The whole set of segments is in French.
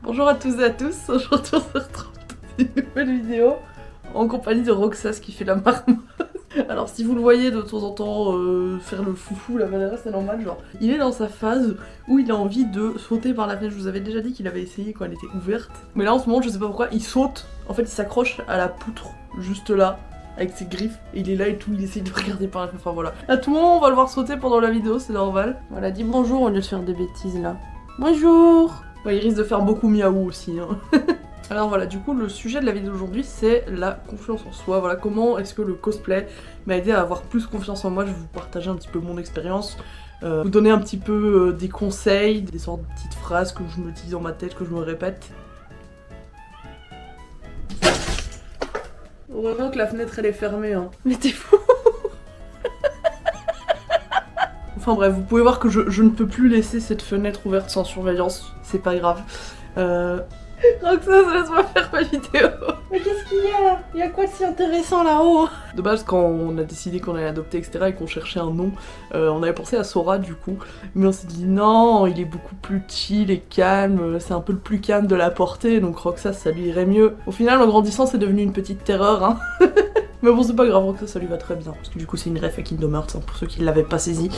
Bonjour à tous et à tous, aujourd'hui on se retrouve dans une nouvelle vidéo en compagnie de Roxas qui fait la marmotte. Alors si vous le voyez de temps en temps faire le foufou, la Valérie, c'est normal, genre il est dans sa phase où il a envie de sauter par la fenêtre. Je vous avais déjà dit qu'il avait essayé quand elle était ouverte, mais là en ce moment je sais pas pourquoi il saute, en fait il s'accroche à la poutre juste là avec ses griffes, et il est là et tout, il essaye de regarder par la fenêtre, enfin voilà. À tout moment on va le voir sauter pendant la vidéo, c'est normal. Voilà, dis bonjour au lieu de faire des bêtises là. Bonjour. Ouais, il risque de faire beaucoup miaou aussi. Hein. Alors voilà, du coup le sujet de la vidéo d'aujourd'hui c'est la confiance en soi. Voilà, comment est-ce que le cosplay m'a aidé à avoir plus confiance en moi. Je vais vous partager un petit peu mon expérience, vous donner un petit peu des conseils, des sortes de petites phrases que je me dis dans ma tête, que je me répète. Heureusement que la fenêtre elle est fermée, hein. Mais t'es fou. Enfin bref, vous pouvez voir que je ne peux plus laisser cette fenêtre ouverte sans surveillance, c'est pas grave. Roxas, laisse-moi faire ma vidéo. Mais qu'est-ce qu'il y a? Il y a quoi de si intéressant là-haut? De base, quand on a décidé qu'on allait adopter, etc., et qu'on cherchait un nom, on avait pensé à Sora du coup, mais on s'est dit non, il est beaucoup plus chill et calme, c'est un peu le plus calme de la portée, donc Roxas ça lui irait mieux. Au final, en grandissant, c'est devenu une petite terreur, hein. Mais bon, c'est pas grave, Roxas ça lui va très bien, parce que du coup c'est une ref à Kingdom Hearts, hein, pour ceux qui ne l'avaient pas saisi.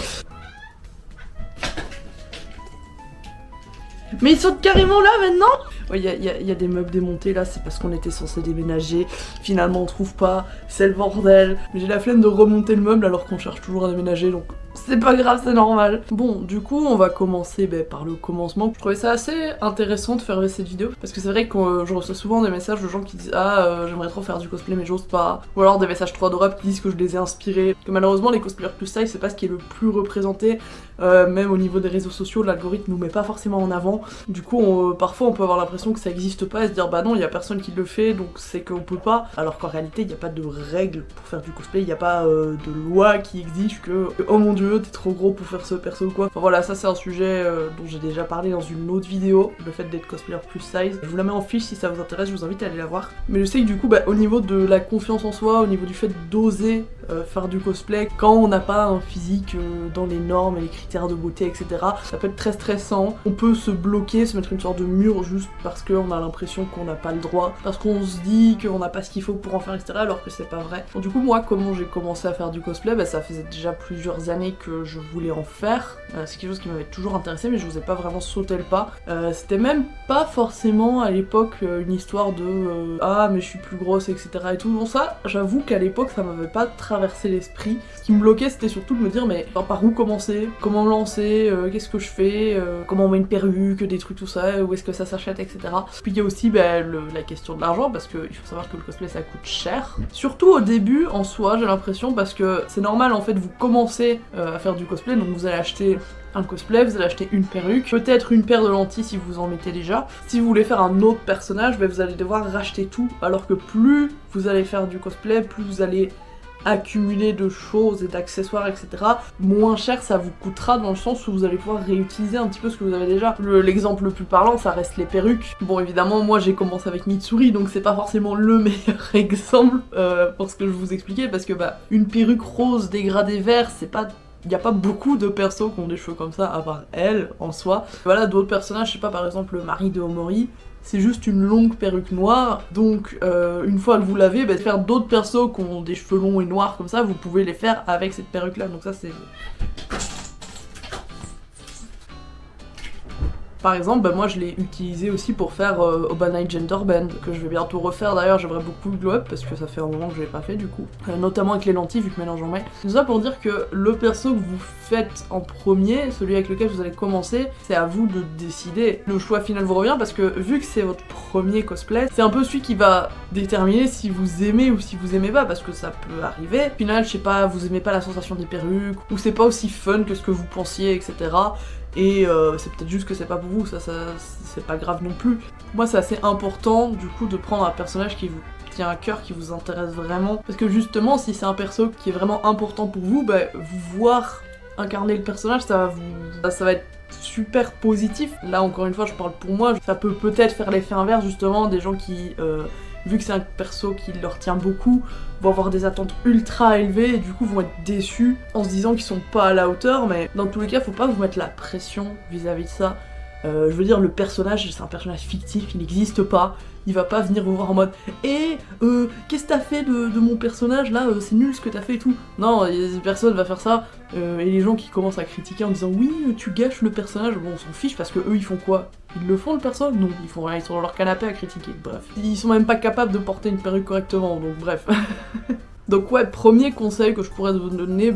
Mais ils sautent carrément là maintenant. Ouais, y a des meubles démontés là, c'est parce qu'on était censé déménager. Finalement on trouve pas, c'est le bordel. Mais j'ai la flemme de remonter le meuble alors qu'on cherche toujours à déménager, donc c'est pas grave, c'est normal. Bon, du coup on va commencer par le commencement. Je trouvais ça assez intéressant de faire cette vidéo, parce que c'est vrai que je reçois souvent des messages de gens qui disent ah j'aimerais trop faire du cosplay mais j'ose pas. Ou alors des messages trop adorables qui disent que je les ai inspirés. Que malheureusement les cosplayers plus style c'est pas ce qui est le plus représenté. Même au niveau des réseaux sociaux, l'algorithme nous met pas forcément en avant. Du coup, parfois on peut avoir l'impression que ça existe pas et se dire bah non, il y a personne qui le fait donc c'est qu'on peut pas. Alors qu'en réalité, il y a pas de règles pour faire du cosplay, il y a pas de loi qui exige que oh mon dieu, t'es trop gros pour faire ce perso ou quoi. Enfin voilà, ça c'est un sujet dont j'ai déjà parlé dans une autre vidéo, le fait d'être cosplayer plus size. Je vous la mets en fiche si ça vous intéresse, je vous invite à aller la voir. Mais je sais que du coup, au niveau de la confiance en soi, au niveau du fait d'oser faire du cosplay quand on n'a pas un physique dans les normes et les critères de beauté, etc. Ça peut être très stressant, on peut se bloquer, se mettre une sorte de mur juste parce qu'on a l'impression qu'on n'a pas le droit, parce qu'on se dit qu'on n'a pas ce qu'il faut pour en faire, etc. alors que c'est pas vrai. Bon, du coup moi comment j'ai commencé à faire du cosplay, ça faisait déjà plusieurs années que je voulais en faire, c'est quelque chose qui m'avait toujours intéressé mais je n'osais pas vraiment sauter le pas. C'était même pas forcément à l'époque une histoire de ah mais je suis plus grosse, etc. et tout. Bon ça, j'avoue qu'à l'époque ça m'avait pas traversé l'esprit. Ce qui me bloquait c'était surtout de me dire mais par où commencer, comment me lancer, qu'est-ce que je fais, comment on met une perruque, des trucs tout ça, où est-ce que ça s'achète, etc. Puis il y a aussi la question de l'argent, parce qu'il faut savoir que le cosplay ça coûte cher. Surtout au début en soi, j'ai l'impression, parce que c'est normal en fait, vous commencez à faire du cosplay, donc vous allez acheter un cosplay, vous allez acheter une perruque, peut-être une paire de lentilles si vous en mettez déjà. Si vous voulez faire un autre personnage, vous allez devoir racheter tout, alors que plus vous allez faire du cosplay, plus vous allez accumuler de choses et d'accessoires, etc. moins cher ça vous coûtera, dans le sens où vous allez pouvoir réutiliser un petit peu ce que vous avez déjà. L'exemple le plus parlant, ça reste les perruques. Bon, évidemment, moi j'ai commencé avec Mitsuri, donc c'est pas forcément le meilleur exemple pour ce que je vous expliquais, parce que une perruque rose dégradée vert, c'est pas... Il n'y a pas beaucoup de persos qui ont des cheveux comme ça, à part elle, en soi. Voilà, d'autres personnages, je sais pas, par exemple le mari de Omori, c'est juste une longue perruque noire, donc une fois que vous l'avez, faire d'autres persos qui ont des cheveux longs et noirs comme ça, vous pouvez les faire avec cette perruque là, donc ça c'est... Par exemple, moi je l'ai utilisé aussi pour faire Obanai Genderbend, que je vais bientôt refaire d'ailleurs, j'aimerais beaucoup le glow up parce que ça fait un moment que je l'ai pas fait du coup. Notamment avec les lentilles vu que maintenant j'en mets. Tout ça pour dire que le perso que vous faites en premier, celui avec lequel vous allez commencer, c'est à vous de décider. Le choix final vous revient parce que vu que c'est votre premier cosplay, c'est un peu celui qui va déterminer si vous aimez ou si vous aimez pas, parce que ça peut arriver. Au final, je sais pas, vous aimez pas la sensation des perruques, ou c'est pas aussi fun que ce que vous pensiez, etc. Et c'est peut-être juste que c'est pas pour vous, ça c'est pas grave non plus. Moi c'est assez important du coup de prendre un personnage qui vous tient à cœur, qui vous intéresse vraiment, parce que justement si c'est un perso qui est vraiment important pour vous, vous voir incarner le personnage, ça va être super positif. Là encore une fois je parle pour moi, ça peut peut-être faire l'effet inverse justement, des gens qui vu que c'est un perso qui leur tient beaucoup, vont avoir des attentes ultra élevées et du coup vont être déçus en se disant qu'ils sont pas à la hauteur, mais dans tous les cas faut pas vous mettre la pression vis-à-vis de ça. Je veux dire, le personnage, c'est un personnage fictif, il n'existe pas. Il va pas venir vous voir en mode qu'est-ce que t'as fait de mon personnage là, c'est nul ce que t'as fait et tout. Non, personne va faire ça. Et les gens qui commencent à critiquer en disant oui, tu gâches le personnage, bon on s'en fiche parce que eux ils font quoi? Ils le font le personnage? Non, ils font rien, ils sont dans leur canapé à critiquer, bref. Ils sont même pas capables de porter une perruque correctement, donc bref. Donc ouais, premier conseil que je pourrais vous donner,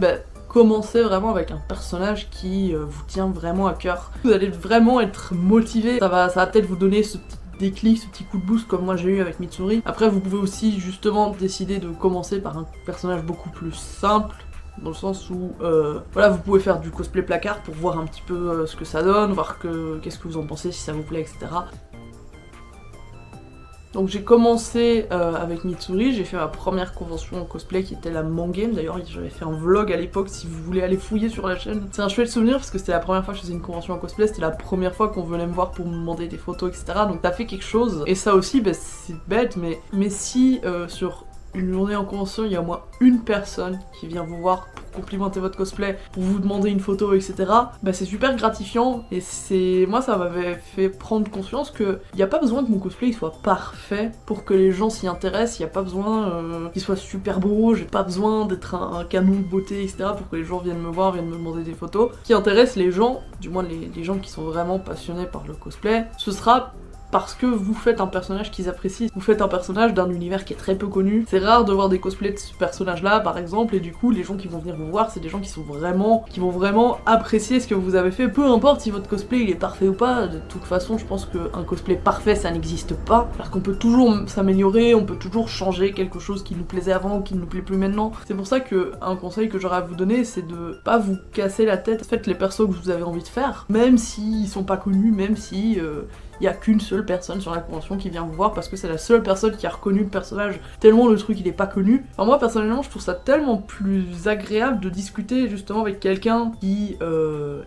commencez vraiment avec un personnage qui vous tient vraiment à cœur. Vous allez vraiment être motivé, ça va peut-être vous donner ce petit déclic, ce petit coup de boost comme moi j'ai eu avec Mitsuri. Après vous pouvez aussi justement décider de commencer par un personnage beaucoup plus simple, dans le sens où voilà, vous pouvez faire du cosplay placard pour voir un petit peu ce que ça donne, voir qu'est-ce que vous en pensez, si ça vous plaît, etc. Donc j'ai commencé avec Mitsuri, j'ai fait ma première convention en cosplay qui était la Mangame, d'ailleurs j'avais fait un vlog à l'époque si vous voulez aller fouiller sur la chaîne. C'est un chouette souvenir parce que c'était la première fois que je faisais une convention en cosplay, c'était la première fois qu'on venait me voir pour me demander des photos, etc. Donc ça fait quelque chose, et ça aussi c'est bête, mais si sur une journée en convention il y a au moins une personne qui vient vous voir pour complimenter votre cosplay, pour vous demander une photo, etc. C'est super gratifiant, et moi ça m'avait fait prendre conscience que y a pas besoin que mon cosplay il soit parfait pour que les gens s'y intéressent, y a pas besoin qu'il soit super beau, j'ai pas besoin d'être un canon de beauté, etc. pour que les gens viennent me voir, viennent me demander des photos. Ce qui intéresse les gens, du moins les gens qui sont vraiment passionnés par le cosplay, ce sera parce que vous faites un personnage qu'ils apprécient. Vous faites un personnage d'un univers qui est très peu connu. C'est rare de voir des cosplays de ce personnage-là, par exemple, et du coup, les gens qui vont venir vous voir, c'est des gens qui vont vraiment apprécier ce que vous avez fait, peu importe si votre cosplay il est parfait ou pas. De toute façon, je pense qu'un cosplay parfait, ça n'existe pas, parce qu'on peut toujours s'améliorer, on peut toujours changer quelque chose qui nous plaisait avant ou qui ne nous plaît plus maintenant. C'est pour ça que un conseil que j'aurais à vous donner, c'est de pas vous casser la tête. Faites les persos que vous avez envie de faire, même s'ils sont pas connus, même si il y a qu'une seule personne sur la convention qui vient vous voir parce que c'est la seule personne qui a reconnu le personnage, tellement le truc il est pas connu. Enfin moi personnellement je trouve ça tellement plus agréable de discuter justement avec quelqu'un qui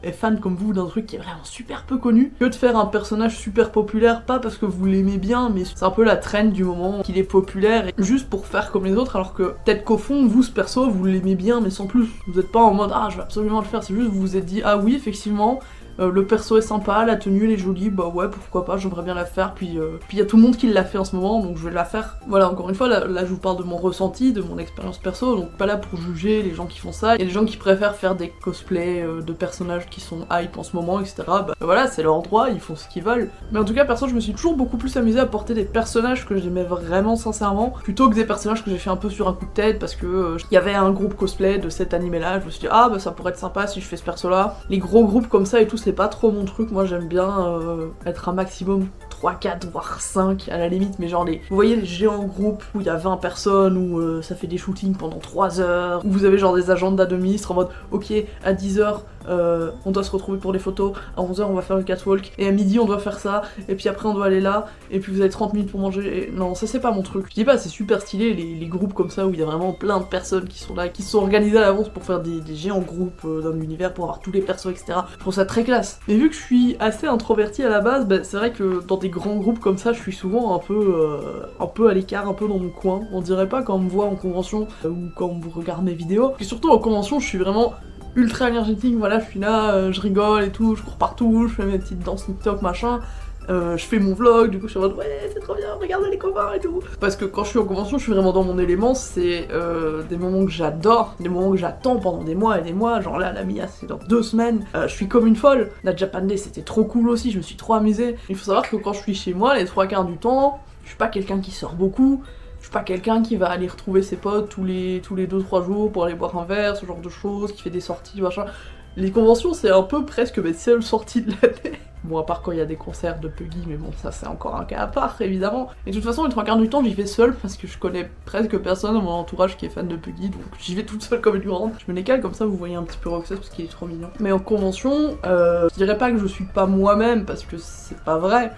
est fan comme vous d'un truc qui est vraiment super peu connu, que de faire un personnage super populaire, pas parce que vous l'aimez bien, mais c'est un peu la trend du moment qu'il est populaire, et juste pour faire comme les autres, alors que peut-être qu'au fond vous ce perso vous l'aimez bien mais sans plus. Vous êtes pas en mode je vais absolument le faire, c'est juste vous vous êtes dit oui effectivement le perso est sympa, la tenue elle est jolie, ouais pourquoi pas, j'aimerais bien la faire, puis il y a tout le monde qui l'a fait en ce moment, donc je vais la faire. Voilà, encore une fois, là je vous parle de mon ressenti, de mon expérience perso, donc pas là pour juger les gens qui font ça. Il y a des gens qui préfèrent faire des cosplays de personnages qui sont hype en ce moment, etc. Voilà, c'est leur droit, ils font ce qu'ils veulent. Mais en tout cas, perso, je me suis toujours beaucoup plus amusée à porter des personnages que j'aimais vraiment sincèrement, plutôt que des personnages que j'ai fait un peu sur un coup de tête, parce que il y avait un groupe cosplay de cet anime-là, je me suis dit ça pourrait être sympa si je fais ce perso-là. Les gros groupes comme ça et tout, c'est pas trop mon truc, moi j'aime bien être un maximum 3, 4, voire 5 à la limite, mais genre vous voyez les géants groupes où il y a 20 personnes, où ça fait des shootings pendant 3 heures, où vous avez genre des agendas de ministres en mode ok, à 10h on doit se retrouver pour les photos, à 11h on va faire le catwalk, et à midi on doit faire ça, et puis après on doit aller là, et puis vous avez 30 minutes pour manger, et... non ça c'est pas mon truc. Je dis pas, c'est super stylé les groupes comme ça où il y a vraiment plein de personnes qui sont là, qui se sont organisées à l'avance pour faire des géants groupes d'un univers, pour avoir tous les persos, etc. Je trouve ça très classe. Et vu que je suis assez introvertie à la base, c'est vrai que dans des grands groupes comme ça, je suis souvent un peu à l'écart, un peu dans mon coin. On dirait pas quand on me voit en convention, ou quand on regarde mes vidéos. Et surtout en convention, je suis vraiment ultra énergétique, voilà, je suis là, je rigole et tout, je cours partout, je fais mes petites danses TikTok, machin. Je fais mon vlog, du coup je suis en mode ouais c'est trop bien, regardez les copains et tout. Parce que quand je suis en convention, je suis vraiment dans mon élément, c'est des moments que j'adore, des moments que j'attends pendant des mois et des mois, genre là la Mia c'est dans 2 semaines, je suis comme une folle. La Japan Day c'était trop cool aussi, je me suis trop amusée. Il faut savoir que quand je suis chez moi, les 3/4 du temps, je suis pas quelqu'un qui sort beaucoup, je suis pas quelqu'un qui va aller retrouver ses potes tous les 2-3 jours pour aller boire un verre, ce genre de choses, qui fait des sorties, machin. Les conventions c'est un peu presque mes seules sorties de l'année. Bon, à part quand il y a des concerts de Puggy, mais bon, ça c'est encore un cas à part, évidemment. Et de toute façon, les 3/4 du temps, j'y vais seule, parce que je connais presque personne dans mon entourage qui est fan de Puggy, donc j'y vais toute seule comme une grande. Je me décale comme ça, vous voyez un petit peu Roxas, parce qu'il est trop mignon. Mais en convention, je dirais pas que je suis pas moi-même, parce que c'est pas vrai.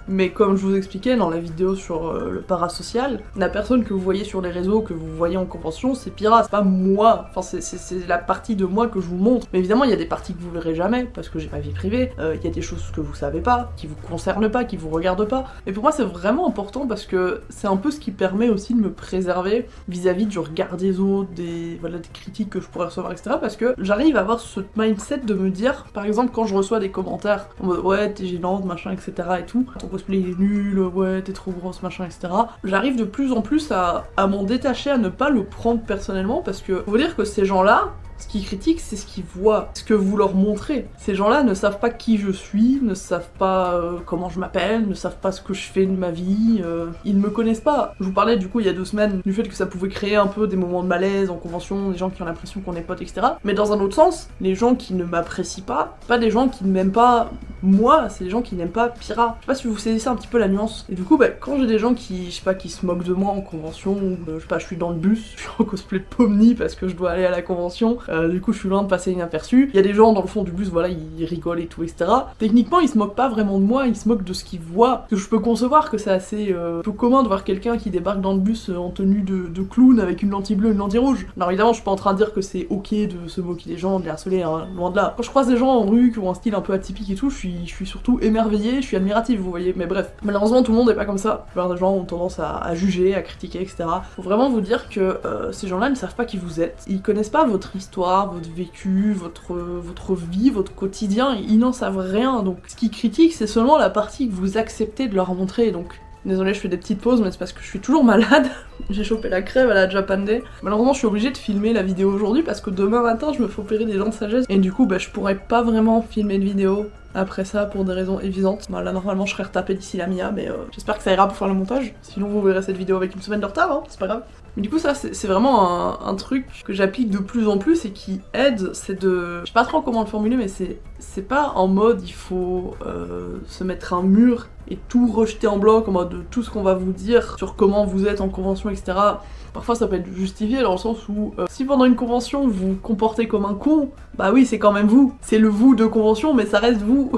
Mais comme je vous expliquais dans la vidéo sur le parasocial, la personne que vous voyez sur les réseaux, que vous voyez en convention, c'est Pyrrha, c'est pas moi. Enfin, c'est la partie de moi que je vous montre. Mais évidemment, il y a des parties que vous verrez jamais, parce que j'ai ma vie privée. Il y a des choses que vous savez pas, qui vous concernent pas, qui vous regardent pas. Et pour moi, c'est vraiment important parce que c'est un peu ce qui permet aussi de me préserver vis-à-vis du regard des autres, des critiques que je pourrais recevoir, etc. Parce que j'arrive à avoir ce mindset de me dire, par exemple, quand je reçois des commentaires en mode ouais, t'es gênante, machin, etc. et tout, ton cosplay il est nul, ouais, t'es trop grosse, machin, etc. J'arrive de plus en plus à m'en détacher, à ne pas le prendre personnellement parce que faut dire que ces gens-là, ce qu'ils critiquent, c'est ce qu'ils voient, ce que vous leur montrez. Ces gens-là ne savent pas qui je suis, ne savent pas comment je m'appelle, ne savent pas ce que je fais de ma vie, ils ne me connaissent pas. Je vous parlais du coup il y a 2 semaines du fait que ça pouvait créer un peu des moments de malaise en convention, des gens qui ont l'impression qu'on est potes, etc. Mais dans un autre sens, les gens qui ne m'apprécient pas des gens qui ne m'aiment pas moi, c'est des gens qui n'aiment pas Pyrrha. Je sais pas si vous saisissez un petit peu la nuance. Et du coup, quand j'ai des gens qui, je sais pas, qui se moquent de moi en convention, ou je sais pas, je suis dans le bus, je suis en cosplay de Pomni parce que je dois aller à la convention, du coup je suis loin de passer inaperçu. Il y a des gens dans le fond du bus, voilà, ils rigolent et tout, etc. Techniquement, ils se moquent pas vraiment de moi, ils se moquent de ce qu'ils voient. Parce que je peux concevoir que c'est assez peu commun de voir quelqu'un qui débarque dans le bus en tenue de clown avec une lentille bleue, une lentille rouge. Alors évidemment, je suis pas en train de dire que c'est ok de se moquer des gens, de les harceler, hein, loin de là. Quand je croise des gens en rue qui ont un style un peu atypique et tout, je suis surtout émerveillée, je suis admirative, vous voyez. Mais bref, malheureusement, tout le monde est pas comme ça. La plupart des gens ont tendance à juger, à critiquer, etc. Faut vraiment vous dire que ces gens-là ne savent pas qui vous êtes. Ils connaissent pas votre histoire, votre vécu, votre vie, votre quotidien, ils n'en savent rien. Donc ce qu'ils critiquent, c'est seulement la partie que vous acceptez de leur montrer. Donc désolée, je fais des petites pauses, mais c'est parce que je suis toujours malade. J'ai chopé la crève à la Japan Day. Malheureusement, je suis obligée de filmer la vidéo aujourd'hui parce que demain matin, je me fais opérer des dents de sagesse. Et du coup, je pourrais pas vraiment filmer de vidéo après ça pour des raisons évidentes. Là, normalement, je serais retapée d'ici la Mia, mais j'espère que ça ira pour faire le montage. Sinon, vous verrez cette vidéo avec une semaine de retard, hein, c'est pas grave. Mais du coup, ça, c'est vraiment un truc que j'applique de plus en plus et qui aide, c'est de... Je sais pas trop comment le formuler, mais c'est pas en mode il faut se mettre un mur et tout rejeter en bloc, en mode tout ce qu'on va vous dire sur comment vous êtes en convention, etc. Parfois ça peut être justifié dans le sens où si pendant une convention vous vous comportez comme un con, bah oui c'est quand même vous, c'est le vous de convention mais ça reste vous.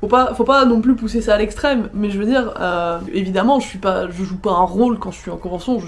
Faut pas non plus pousser ça à l'extrême, mais je veux dire, évidemment je joue pas un rôle quand je suis en convention, je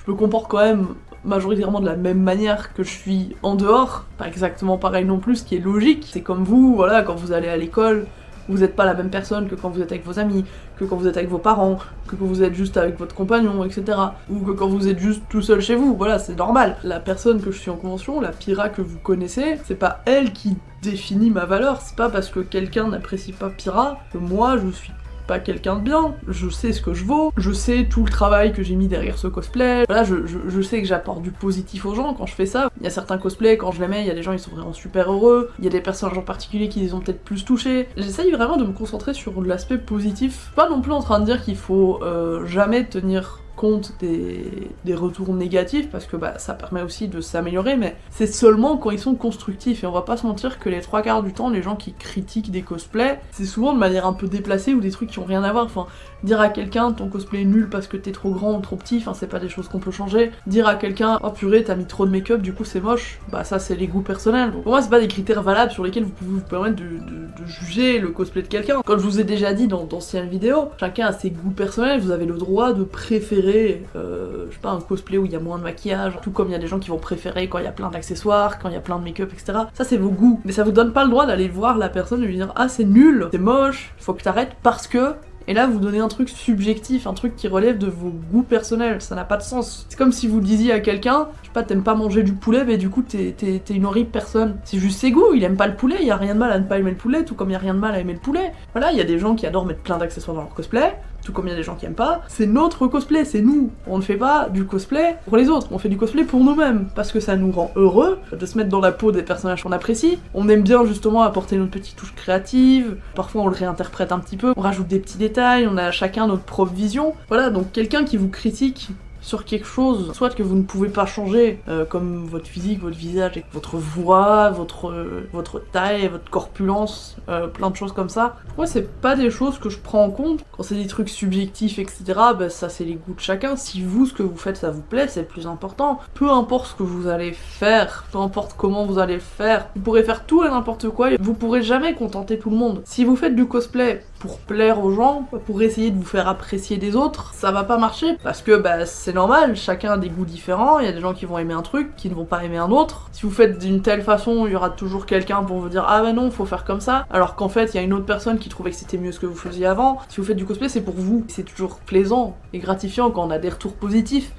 me comporte quand même majoritairement de la même manière que je suis en dehors, pas exactement pareil non plus, ce qui est logique, c'est comme vous, voilà, quand vous allez à l'école, vous êtes pas la même personne que quand vous êtes avec vos amis, que quand vous êtes avec vos parents, que quand vous êtes juste avec votre compagnon, etc. Ou que quand vous êtes juste tout seul chez vous, voilà, c'est normal. La personne que je suis en convention, la Pyrrha que vous connaissez, c'est pas elle qui définit ma valeur, c'est pas parce que quelqu'un n'apprécie pas Pyrrha que moi je suis pas quelqu'un de bien, je sais ce que je vaux, je sais tout le travail que j'ai mis derrière ce cosplay, voilà, je sais que j'apporte du positif aux gens quand je fais ça. Il y a certains cosplays, quand je les mets, il y a des gens ils sont vraiment super heureux, il y a des personnages en particulier qui les ont peut-être plus touchés. J'essaye vraiment de me concentrer sur l'aspect positif, pas non plus en train de dire qu'il faut jamais tenir compte des retours négatifs parce que ça permet aussi de s'améliorer, mais c'est seulement quand ils sont constructifs et on va pas se mentir que les 3/4 du temps les gens qui critiquent des cosplays c'est souvent de manière un peu déplacée ou des trucs qui ont rien à voir. Enfin, dire à quelqu'un ton cosplay est nul parce que t'es trop grand ou trop petit, enfin c'est pas des choses qu'on peut changer. Dire à quelqu'un oh purée t'as mis trop de make-up du coup c'est moche, ça c'est les goûts personnels. Donc pour moi c'est pas des critères valables sur lesquels vous pouvez vous permettre de juger le cosplay de quelqu'un. Comme je vous ai déjà dit dans d'anciennes vidéos, chacun a ses goûts personnels, vous avez le droit de préférer je sais pas, un cosplay où il y a moins de maquillage, tout comme il y a des gens qui vont préférer quand il y a plein d'accessoires, quand il y a plein de make-up, etc. Ça c'est vos goûts, mais ça vous donne pas le droit d'aller voir la personne et lui dire ah c'est nul, c'est moche, faut que t'arrêtes parce que... Et là, vous donnez un truc subjectif, un truc qui relève de vos goûts personnels, ça n'a pas de sens. C'est comme si vous disiez à quelqu'un, je sais pas, t'aimes pas manger du poulet, mais du coup t'es une horrible personne. C'est juste ses goûts, il aime pas le poulet, y a rien de mal à ne pas aimer le poulet, tout comme y a rien de mal à aimer le poulet. Voilà, il y a des gens qui adorent mettre plein d'accessoires dans leur cosplay, tout comme il y a des gens qui aiment pas. C'est notre cosplay, c'est nous. On ne fait pas du cosplay pour les autres, on fait du cosplay pour nous-mêmes, parce que ça nous rend heureux de se mettre dans la peau des personnages qu'on apprécie. On aime bien justement apporter notre petite touche créative, parfois on le réinterprète un petit peu, on rajoute des petits détails, on a chacun notre propre vision. Voilà, donc quelqu'un qui vous critique sur quelque chose, soit que vous ne pouvez pas changer, comme votre physique, votre visage, votre voix, votre taille, votre corpulence, plein de choses comme ça. Moi, c'est pas des choses que je prends en compte. Quand c'est des trucs subjectifs, etc., ça c'est les goûts de chacun. Si vous, ce que vous faites, ça vous plaît, c'est le plus important. Peu importe ce que vous allez faire, peu importe comment vous allez le faire, vous pourrez faire tout et n'importe quoi, et vous pourrez jamais contenter tout le monde. Si vous faites du cosplay pour plaire aux gens, pour essayer de vous faire apprécier des autres, ça va pas marcher. Parce que c'est normal, chacun a des goûts différents, il y a des gens qui vont aimer un truc, qui ne vont pas aimer un autre. Si vous faites d'une telle façon, il y aura toujours quelqu'un pour vous dire ah bah non, faut faire comme ça, alors qu'en fait il y a une autre personne qui trouvait que c'était mieux ce que vous faisiez avant. Si vous faites du cosplay, c'est pour vous. C'est toujours plaisant et gratifiant quand on a des retours positifs.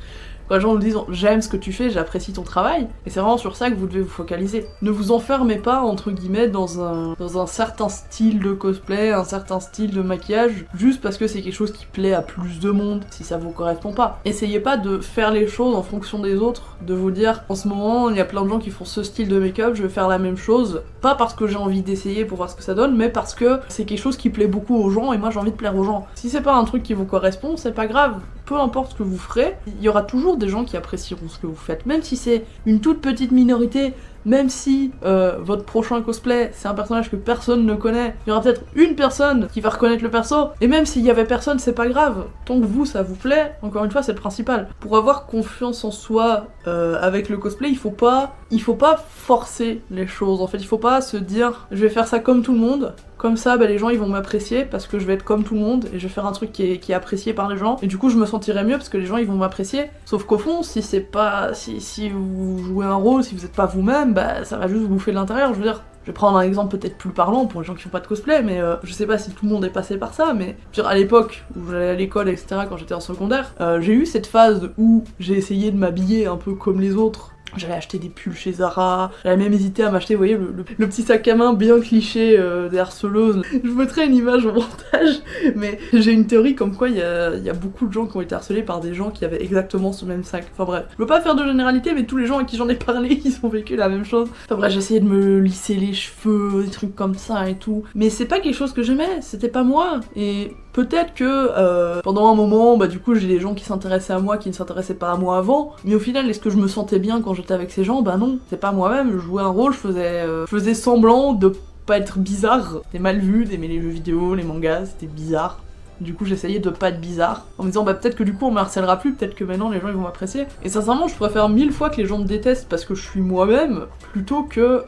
Quand les gens nous disent j'aime ce que tu fais, j'apprécie ton travail, et c'est vraiment sur ça que vous devez vous focaliser. Ne vous enfermez pas entre guillemets dans un certain style de cosplay, un certain style de maquillage, juste parce que c'est quelque chose qui plaît à plus de monde, si ça vous correspond pas. Essayez pas de faire les choses en fonction des autres, de vous dire en ce moment il y a plein de gens qui font ce style de make-up, je vais faire la même chose, pas parce que j'ai envie d'essayer pour voir ce que ça donne, mais parce que c'est quelque chose qui plaît beaucoup aux gens et moi j'ai envie de plaire aux gens. Si c'est pas un truc qui vous correspond, c'est pas grave, peu importe ce que vous ferez, il y aura toujours des gens qui apprécieront ce que vous faites, même si c'est une toute petite minorité, même si votre prochain cosplay c'est un personnage que personne ne connaît, il y aura peut-être une personne qui va reconnaître le perso, et même s'il y avait personne c'est pas grave, tant que vous ça vous plaît, encore une fois c'est le principal. Pour avoir confiance en soi avec le cosplay, il faut pas forcer les choses, en fait il faut pas se dire je vais faire ça comme tout le monde, comme ça les gens ils vont m'apprécier parce que je vais être comme tout le monde et je vais faire un truc qui est apprécié par les gens et du coup je me sentirai mieux parce que les gens ils vont m'apprécier. Sauf qu'au fond si vous jouez un rôle, si vous êtes pas vous-même, ça va juste vous bouffer de l'intérieur. Je veux dire, je vais prendre un exemple peut-être plus parlant pour les gens qui font pas de cosplay, mais je sais pas si tout le monde est passé par ça, mais je veux dire, à l'époque où j'allais à l'école, etc., quand j'étais en secondaire, j'ai eu cette phase où j'ai essayé de m'habiller un peu comme les autres. J'avais acheté des pulls chez Zara, j'avais même hésité à m'acheter, vous voyez, le petit sac à main bien cliché des harceleuses. Je vous mettrai une image au montage, mais j'ai une théorie comme quoi il y a beaucoup de gens qui ont été harcelés par des gens qui avaient exactement ce même sac. Enfin bref, je veux pas faire de généralité, mais tous les gens à qui j'en ai parlé, ils ont vécu la même chose. Enfin bref, j'essayais de me lisser les cheveux, des trucs comme ça et tout. Mais c'est pas quelque chose que j'aimais, c'était pas moi. Et peut-être que pendant un moment, du coup j'ai des gens qui s'intéressaient à moi, qui ne s'intéressaient pas à moi avant, mais au final, est-ce que je me sentais bien quand j'étais avec ces gens? Non, c'est pas moi-même, je jouais un rôle, je faisais semblant de pas être bizarre. C'était mal vu d'aimer les jeux vidéo, les mangas, c'était bizarre. Du coup j'essayais de pas être bizarre, en me disant peut-être que du coup on me harcèlera plus, peut-être que maintenant les gens ils vont m'apprécier. Et sincèrement je préfère 1000 fois que les gens me détestent parce que je suis moi-même, plutôt que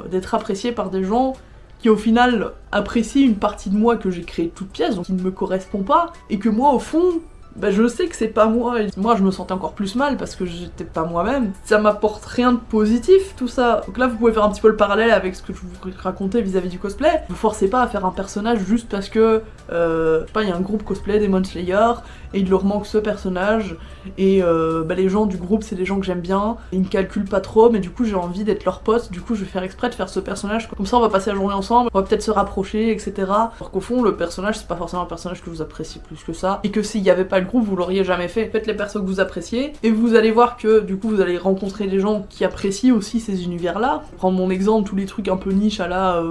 d'être apprécié par des gens qui au final apprécient une partie de moi que j'ai créée toute pièce, donc qui ne me correspond pas, et que moi au fond, je sais que c'est pas moi, et moi je me sentais encore plus mal parce que j'étais pas moi-même. Ça m'apporte rien de positif tout ça. Donc là vous pouvez faire un petit peu le parallèle avec ce que je vous racontais vis-à-vis du cosplay. Vous forcez pas à faire un personnage juste parce que, je sais pas, il y a un groupe cosplay Demon Slayer, et il leur manque ce personnage, et les gens du groupe c'est des gens que j'aime bien, ils me calculent pas trop, mais du coup j'ai envie d'être leur pote, du coup je vais faire exprès de faire ce personnage, comme ça on va passer la journée ensemble, on va peut-être se rapprocher, etc. Alors qu'au fond le personnage c'est pas forcément un personnage que vous appréciez plus que ça, et que s'il y avait pas le groupe vous l'auriez jamais fait. Faites les persos que vous appréciez, et vous allez voir que du coup vous allez rencontrer des gens qui apprécient aussi ces univers là. Prendre mon exemple, tous les trucs un peu niche à la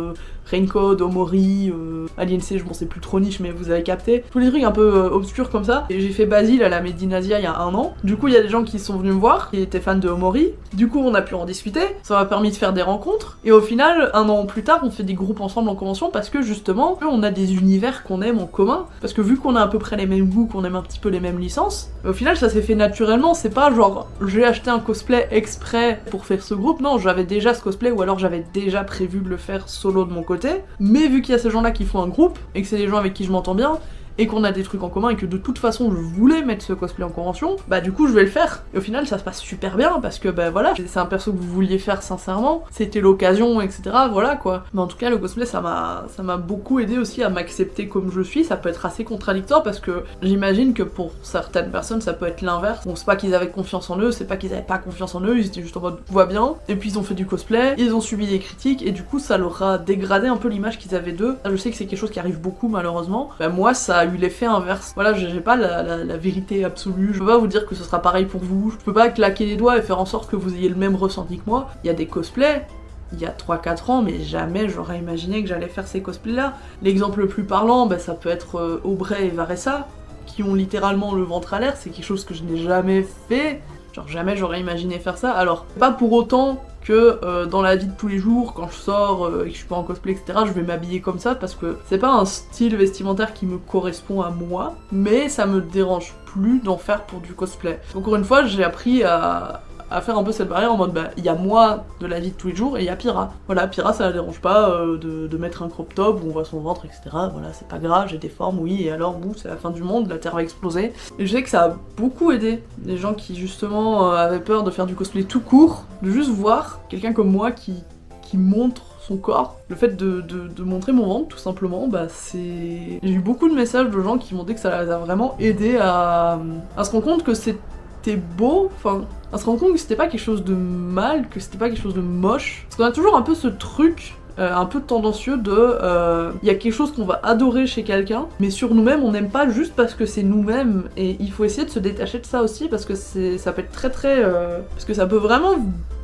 Raincode, Omori, Alien C, je sais plus trop niche mais vous avez capté. Tous les trucs un peu obscurs comme ça. Et j'ai fait Basile à la Medinasia il y a 1 an. Du coup il y a des gens qui sont venus me voir, qui étaient fans de Omori. Du coup on a pu en discuter, ça m'a permis de faire des rencontres. Et au final, 1 an plus tard, on fait des groupes ensemble en convention parce que justement, on a des univers qu'on aime en commun. Parce que vu qu'on a à peu près les mêmes goûts, qu'on aime un petit peu les mêmes licences, au final ça s'est fait naturellement. C'est pas genre j'ai acheté un cosplay exprès pour faire ce groupe. Non, j'avais déjà ce cosplay ou alors j'avais déjà prévu de le faire solo de mon côté. Mais vu qu'il y a ces gens là qui font un groupe et que c'est des gens avec qui je m'entends bien et qu'on a des trucs en commun et que de toute façon je voulais mettre ce cosplay en convention, du coup je vais le faire. Et au final ça se passe super bien parce que voilà, c'est un perso que vous vouliez faire sincèrement, c'était l'occasion, etc. Voilà quoi. Mais en tout cas le cosplay ça m'a beaucoup aidé aussi à m'accepter comme je suis. Ça peut être assez contradictoire parce que j'imagine que pour certaines personnes ça peut être l'inverse. Bon, c'est pas qu'ils avaient confiance en eux, c'est pas qu'ils avaient pas confiance en eux, ils étaient juste en mode tout va bien, et puis ils ont fait du cosplay, ils ont subi des critiques et du coup ça leur a dégradé un peu l'image qu'ils avaient d'eux. Je sais que c'est quelque chose qui arrive beaucoup malheureusement. Moi ça a eu l'effet inverse. Voilà, j'ai pas la vérité absolue, je peux pas vous dire que ce sera pareil pour vous, je peux pas claquer les doigts et faire en sorte que vous ayez le même ressenti que moi. Il y a des cosplays, il y a 3-4 ans, mais jamais j'aurais imaginé que j'allais faire ces cosplays là. L'exemple le plus parlant, ça peut être Aubrey et Varessa, qui ont littéralement le ventre à l'air, c'est quelque chose que je n'ai jamais fait. Genre jamais j'aurais imaginé faire ça. Alors, pas pour autant que dans la vie de tous les jours, quand je sors et que je suis pas en cosplay, etc., je vais m'habiller comme ça, parce que c'est pas un style vestimentaire qui me correspond à moi, mais ça me dérange plus d'en faire pour du cosplay. Encore une fois, j'ai appris à à faire un peu cette barrière en mode bah il y a moi de la vie de tous les jours et il y a Pyrrha. Voilà, Pyrrha ça la dérange pas de mettre un crop top où on voit son ventre, etc. Voilà, c'est pas grave, j'ai des formes, oui, et alors boum, c'est la fin du monde, la Terre va exploser. Et je sais que ça a beaucoup aidé les gens qui justement avaient peur de faire du cosplay tout court, de juste voir quelqu'un comme moi qui montre son corps. Le fait de montrer mon ventre, tout simplement, bah c'est... J'ai eu beaucoup de messages de gens qui m'ont dit que ça les a vraiment aidé à se rendre compte que c'était beau, enfin, à se rendre compte que c'était pas quelque chose de mal, que c'était pas quelque chose de moche. Parce qu'on a toujours un peu ce truc un peu tendancieux de y a quelque chose qu'on va adorer chez quelqu'un, mais sur nous-mêmes on n'aime pas juste parce que c'est nous-mêmes, et il faut essayer de se détacher de ça aussi parce que ça peut être très parce que ça peut vraiment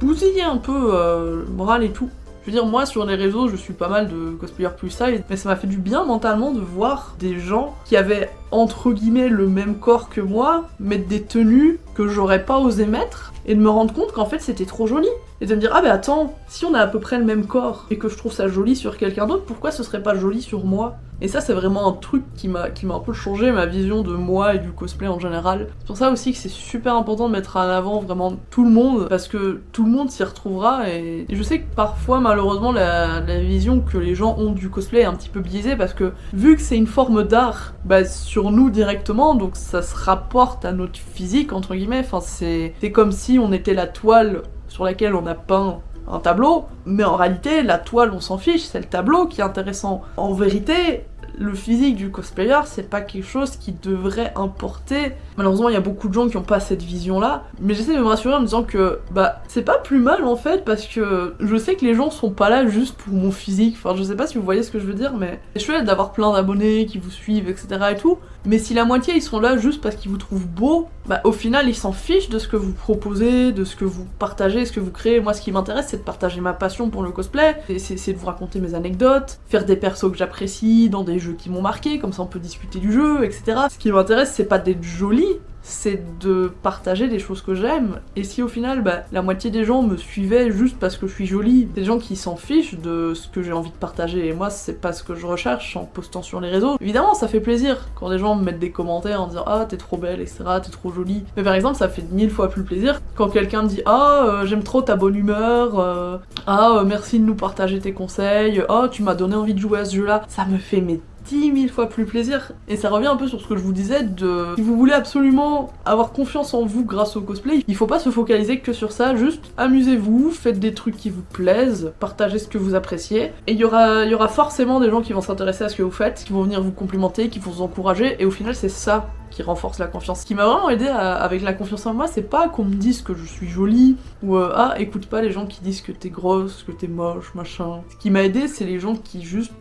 bousiller un peu le moral et tout. Je veux dire, moi sur les réseaux je suis pas mal de cosplayers plus size, mais ça m'a fait du bien mentalement de voir des gens qui avaient entre guillemets le même corps que moi mettre des tenues que j'aurais pas osé mettre, et de me rendre compte qu'en fait c'était trop joli. Et de me dire, ah bah attends, si on a à peu près le même corps et que je trouve ça joli sur quelqu'un d'autre, pourquoi ce serait pas joli sur moi? Et ça c'est vraiment un truc qui m'a un peu changé ma vision de moi et du cosplay en général. C'est pour ça aussi que c'est super important de mettre en avant vraiment tout le monde, parce que tout le monde s'y retrouvera, et je sais que parfois malheureusement la vision que les gens ont du cosplay est un petit peu biaisée, parce que vu que c'est une forme d'art, bah sur nous directement, donc ça se rapporte à notre physique entre guillemets, enfin c'est comme si on était la toile sur laquelle on a peint un tableau, mais en réalité la toile on s'en fiche, c'est le tableau qui est intéressant. En vérité, le physique du cosplayer, c'est pas quelque chose qui devrait importer. Malheureusement, il y a beaucoup de gens qui ont pas cette vision-là, mais j'essaie de me rassurer en me disant que bah c'est pas plus mal en fait, parce que je sais que les gens sont pas là juste pour mon physique. Enfin, je sais pas si vous voyez ce que je veux dire, mais c'est chouette d'avoir plein d'abonnés qui vous suivent, etc. et tout. Mais si la moitié ils sont là juste parce qu'ils vous trouvent beau, bah au final ils s'en fichent de ce que vous proposez, de ce que vous partagez, ce que vous créez. Moi, ce qui m'intéresse, c'est de partager ma passion pour le cosplay, c'est de vous raconter mes anecdotes, faire des persos que j'apprécie dans des jeux qui m'ont marqué, comme ça on peut discuter du jeu, etc. Ce qui m'intéresse, c'est pas d'être jolie, c'est de partager des choses que j'aime. Et si au final, bah, la moitié des gens me suivaient juste parce que je suis jolie, des gens qui s'en fichent de ce que j'ai envie de partager, et moi c'est pas ce que je recherche en postant sur les réseaux. Évidemment, ça fait plaisir quand des gens me mettent des commentaires en disant ah t'es trop belle, etc., t'es trop jolie. Mais par exemple, ça fait 1000 fois plus plaisir quand quelqu'un me dit ah j'aime trop ta bonne humeur, merci de nous partager tes conseils, tu m'as donné envie de jouer à ce jeu-là. Ça me fait 10 000 fois plus plaisir. Et ça revient un peu sur ce que je vous disais de... Si vous voulez absolument avoir confiance en vous grâce au cosplay, il faut pas se focaliser que sur ça, juste amusez-vous, faites des trucs qui vous plaisent, partagez ce que vous appréciez, et il y aura forcément des gens qui vont s'intéresser à ce que vous faites, qui vont venir vous complimenter, qui vont vous encourager, et au final c'est ça qui renforce la confiance. Ce qui m'a vraiment aidé avec la confiance en moi, c'est pas qu'on me dise que je suis jolie, ou écoute pas les gens qui disent que t'es grosse, que t'es moche, machin. Ce qui m'a aidé, c'est les gens qui juste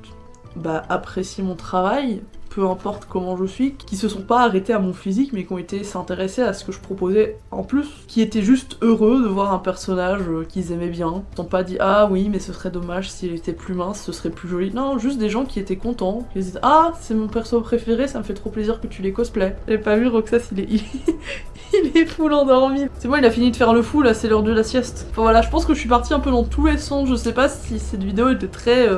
apprécient mon travail, peu importe comment je suis, qui se sont pas arrêtés à mon physique, mais qui ont été s'intéresser à ce que je proposais en plus, qui étaient juste heureux de voir un personnage qu'ils aimaient bien. Ils n'ont pas dit ah oui mais ce serait dommage s'il était plus mince, ce serait plus joli. Non, juste des gens qui étaient contents, qui disaient ah c'est mon perso préféré, ça me fait trop plaisir que tu les cosplays. J'ai pas vu Roxas, il est full endormi. C'est bon, il a fini de faire le fou, là c'est l'heure de la sieste. Enfin voilà, je pense que je suis partie un peu dans tous les sens, je sais pas si cette vidéo était très...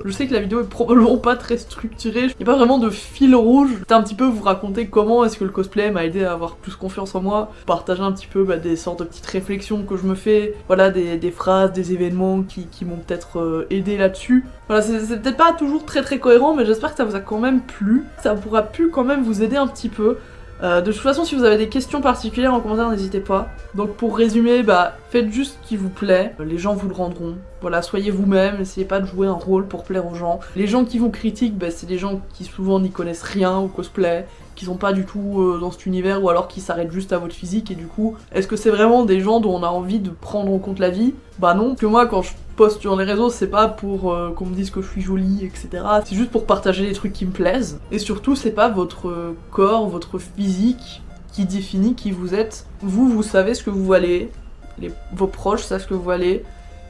Je sais que la vidéo est probablement pas très structurée, il n'y a pas vraiment de fil rouge. C'était un petit peu vous raconter comment est-ce que le cosplay m'a aidé à avoir plus confiance en moi, partager un petit peu des sortes de petites réflexions que je me fais, voilà, des phrases, des événements qui m'ont peut-être aidé là-dessus. Voilà, c'est peut-être pas toujours très cohérent, mais j'espère que ça vous a quand même plu, ça pourra pu quand même vous aider un petit peu. De toute façon, si vous avez des questions particulières en commentaire, n'hésitez pas. Donc pour résumer, faites juste ce qui vous plaît, les gens vous le rendront. Voilà, soyez vous-même, essayez pas de jouer un rôle pour plaire aux gens. Les gens qui vous critiquent, c'est des gens qui souvent n'y connaissent rien au cosplay, qui sont pas du tout dans cet univers, ou alors qui s'arrêtent juste à votre physique, et du coup, est-ce que c'est vraiment des gens dont on a envie de prendre en compte la vie? Bah non, que moi quand je poste sur les réseaux, c'est pas pour qu'on me dise que je suis jolie, etc. C'est juste pour partager les trucs qui me plaisent. Et surtout, c'est pas votre corps, votre physique qui définit qui vous êtes. Vous savez ce que vous valez, vos proches savent ce que vous valez.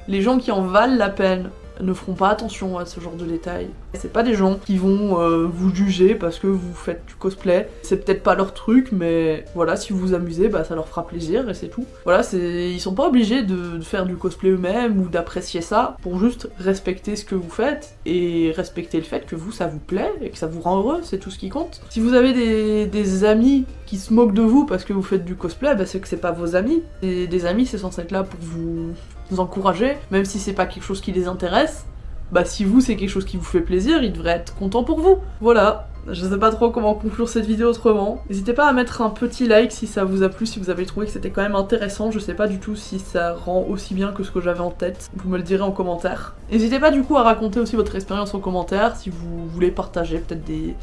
Les gens qui en valent la peine ne feront pas attention à ce genre de détails. C'est pas des gens qui vont vous juger parce que vous faites du cosplay. C'est peut-être pas leur truc, mais voilà, si vous vous amusez, bah ça leur fera plaisir et c'est tout. Voilà, ils sont pas obligés de faire du cosplay eux-mêmes ou d'apprécier ça pour juste respecter ce que vous faites et respecter le fait que vous, ça vous plaît et que ça vous rend heureux, c'est tout ce qui compte. Si vous avez des amis qui se moquent de vous parce que vous faites du cosplay, bah c'est que c'est pas vos amis. Et des amis, c'est censé être là pour vous encourager, même si c'est pas quelque chose qui les intéresse. Bah si vous, c'est quelque chose qui vous fait plaisir, ils devraient être contents pour vous. Voilà, je sais pas trop comment conclure cette vidéo autrement. N'hésitez pas à mettre un petit like si ça vous a plu, si vous avez trouvé que c'était quand même intéressant. Je sais pas du tout si ça rend aussi bien que ce que j'avais en tête. Vous me le direz en commentaire. N'hésitez pas du coup à raconter aussi votre expérience en commentaire, si vous voulez partager peut-être des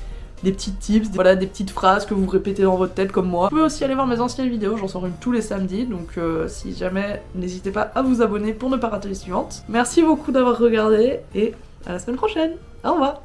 petits tips, voilà, des petites phrases que vous répétez dans votre tête comme moi. Vous pouvez aussi aller voir mes anciennes vidéos, j'en sors une tous les samedis, donc si jamais, n'hésitez pas à vous abonner pour ne pas rater les suivantes. Merci beaucoup d'avoir regardé, et à la semaine prochaine. Au revoir.